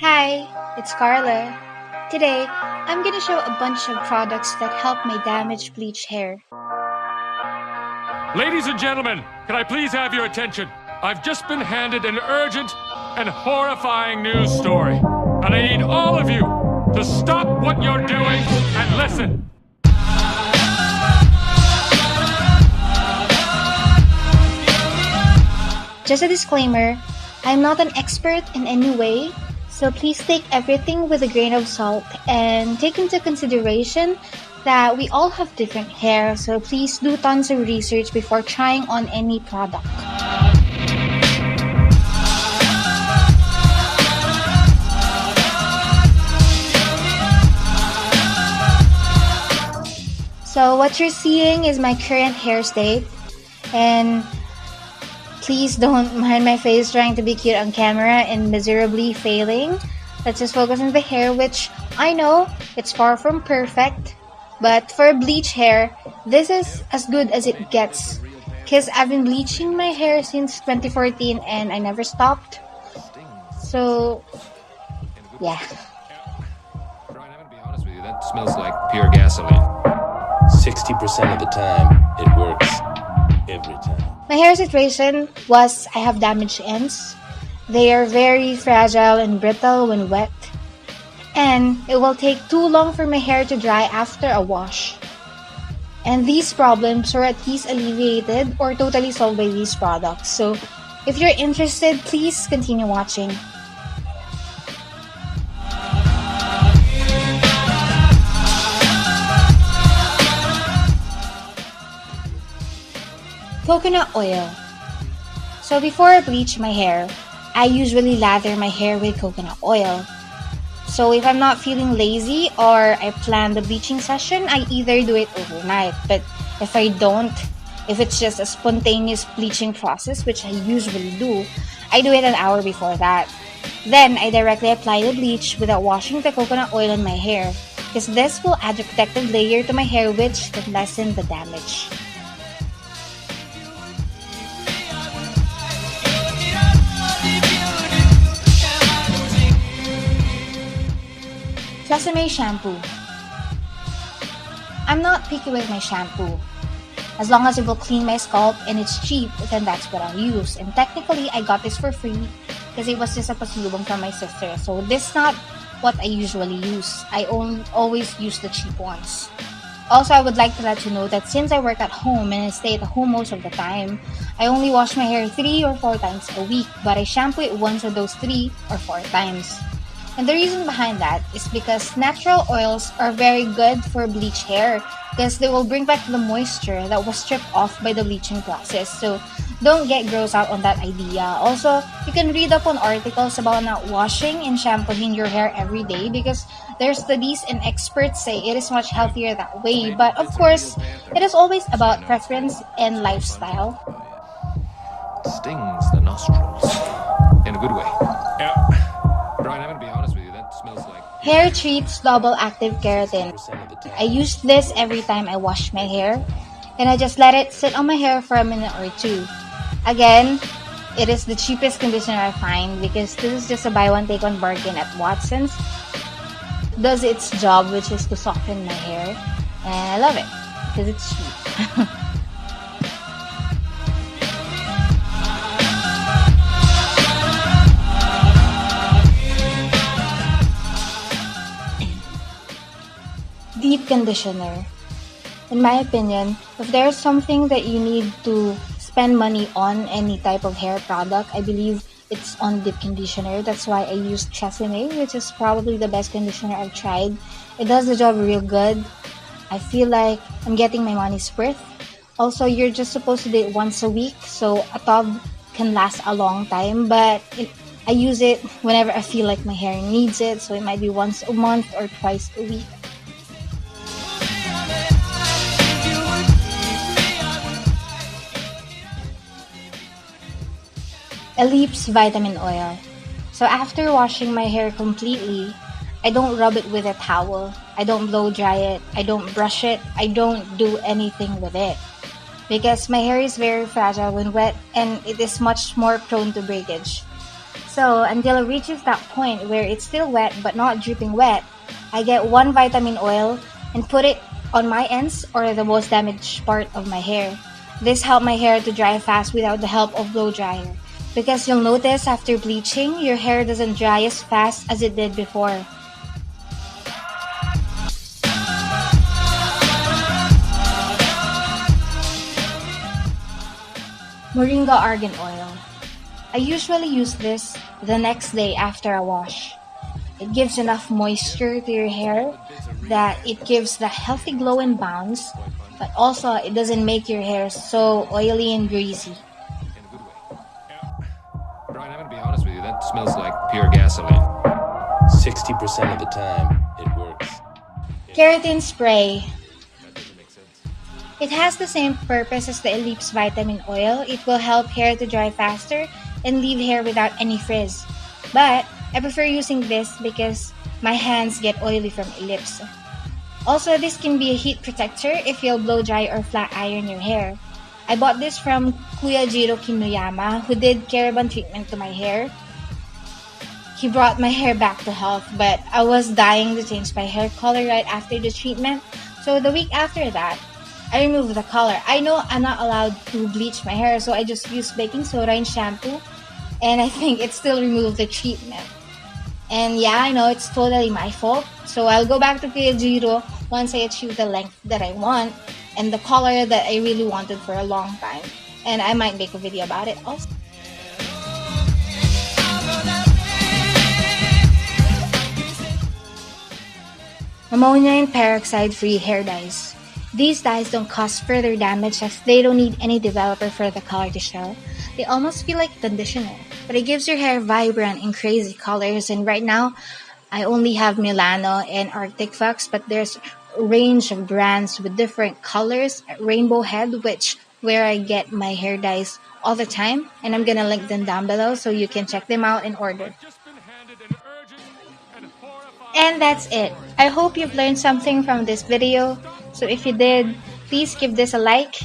Hi, it's Carla. Today, I'm gonna show a bunch of products that help my damaged bleached hair. Ladies and gentlemen, can I please have your attention? I've just been handed an urgent and horrifying news story. And I need all of you to stop what you're doing and listen. Just a disclaimer, I'm not an expert in any way, so please take everything with a grain of salt and take into consideration that we all have different hair, so please do tons of research before trying on any product. So what you're seeing is my current hair state, and please don't mind my face trying to be cute on camera and miserably failing. Let's just focus on the hair, which I know it's far from perfect, but for bleach hair, this is as good as it gets. Because I've been bleaching my hair since 2014 and I never stopped. So, yeah. Brian, I'm gonna be honest with you, that smells like pure gasoline. 60% of the time, it works every time. My hair situation was I have damaged ends. They are very fragile and brittle when wet. And it will take too long for my hair to dry after a wash. And these problems are at least alleviated or totally solved by these products. So if you're interested, please continue watching. Coconut oil. So before I bleach my hair, I usually lather my hair with coconut oil. So if I'm not feeling lazy or I plan the bleaching session, I either do it overnight. But if I don't, if it's just a spontaneous bleaching process, which I usually do, I do it an hour before that. Then I directly apply the bleach without washing the coconut oil in my hair, because this will add a protective layer to my hair which can lessen the damage. Sesame shampoo. I'm not picky with my shampoo. As long as it will clean my scalp and it's cheap, then that's what I'll use. And technically, I got this for free because it was just a pasalubong from my sister. So this is not what I usually use. I always use the cheap ones. Also, I would like to let you know that since I work at home and I stay at home most of the time, I only wash my hair 3 or 4 times a week, but I shampoo it once of those 3 or 4 times. And the reason behind that is because natural oils are very good for bleached hair because they will bring back the moisture that was stripped off by the bleaching process. So don't get grossed out on that idea. Also, you can read up on articles about not washing and shampooing your hair every day because there's studies and experts say it is much healthier that way. But of course, it is always about preference and lifestyle. It stings the nostrils. In a good way. Yeah. Brian, I'm gonna be honest with you, that smells like... Hair Treats Double Active Carotene. I use this every time I wash my hair, and I just let it sit on my hair for a minute or 2. Again, it is the cheapest conditioner I find because this is just a buy one take one bargain at Watson's. Does its job, which is to soften my hair, and I love it because it's cheap. Deep conditioner. In my opinion, if there's something that you need to spend money on any type of hair product, I believe it's on deep conditioner. That's why I use Tresemme, which is probably the best conditioner I've tried. It does the job real good. I feel like I'm getting my money's worth. Also, you're just supposed to do it once a week, so a tub can last a long time, but I use it whenever I feel like my hair needs it, so it might be once a month or twice a week. Alleviate vitamin oil. So after washing my hair completely, I don't rub it with a towel. I don't blow dry it. I don't brush it. I don't do anything with it. Because my hair is very fragile when wet and it is much more prone to breakage. So until it reaches that point where it's still wet but not dripping wet, I get one vitamin oil and put it on my ends or the most damaged part of my hair. This helped my hair to dry fast without the help of blow dryer. Because you'll notice after bleaching, your hair doesn't dry as fast as it did before. Moringa argan oil. I usually use this the next day after a wash. It gives enough moisture to your hair that it gives the healthy glow and bounce, but also it doesn't make your hair so oily and greasy. Brian, I'm gonna be honest with you, that smells like pure gasoline. 60% of the time, it works. Carotene spray. That doesn't make sense. It has the same purpose as the Ellipse vitamin oil. It will help hair to dry faster and leave hair without any frizz. But I prefer using this because my hands get oily from Ellipse. Also, this can be a heat protector if you'll blow dry or flat iron your hair. I bought this from Kuya Jiro Kinoyama, who did Caravan treatment to my hair. He brought my hair back to health, but I was dying to change my hair color right after the treatment. So the week after that, I removed the color. I know I'm not allowed to bleach my hair, so I just used baking soda and shampoo, and I think it still removed the treatment. And yeah, I know it's totally my fault, so I'll go back to Kuya Jiro once I achieve the length that I want and the color that I really wanted for a long time. And I might make a video about it also. Ammonia and peroxide-free hair dyes. These dyes don't cause further damage as they don't need any developer for the color to show. They almost feel like conditioner, but it gives your hair vibrant and crazy colors. And right now, I only have Milano and Arctic Fox, but there's a range of brands with different colors. Rainbow Head, where I get my hair dyes all the time, and I'm gonna link them down below so you can check them out and order. And that's it. I hope you've learned something from this video. So if you did, please give this a like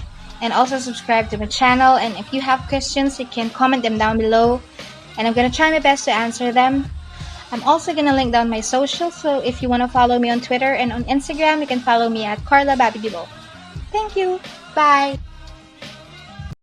and also subscribe to my channel. And if you have questions, you can comment them down below and I'm gonna try my best to answer them. I'm also gonna link down my socials, so if you wanna follow me on Twitter and on Instagram, you can follow me at Carla Babigibo. Thank you. Bye.